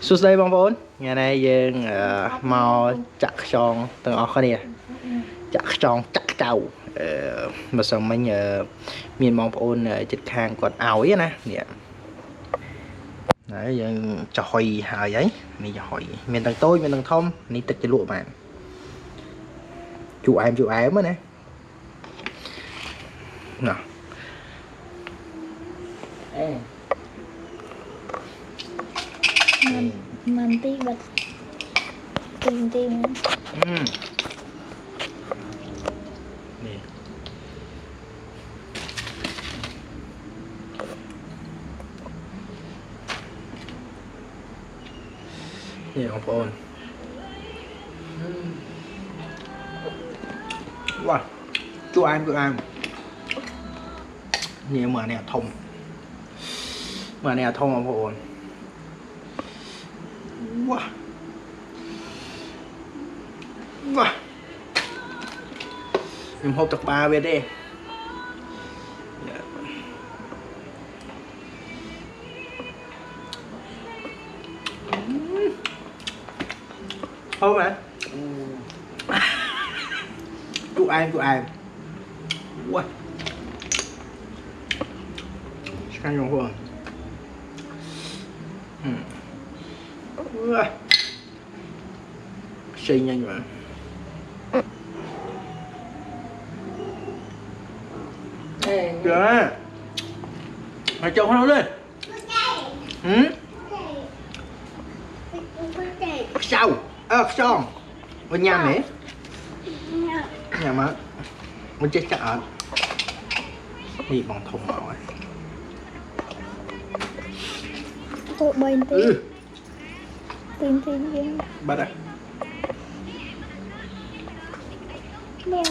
Suốt đây bong vốn ngày nay dương màu chặt tròn từng ở khó nè chặt tròn chặt trâu mà xong mấy nhờ miền bong vốn chật hàng còn ảo ấy nè đấy dương cho hồi hời ấy mình cho hồi miền tầng tôi miền tầng thông ní tích cho lụa bạn chủ em mới nè nào mình ti bật tìm nè nè ông phôn wow chú em nè mà nè thông ông phôn wow wow em hộp tập 3 về đây không hả chú em wow ăn không không xinh nhanh mà kìa mày trông nó lên sao xong bên nhà mẹ nhà mà mình chết chắc ở đi bằng thùng màu ấy tụi bên tìm bắt đây nè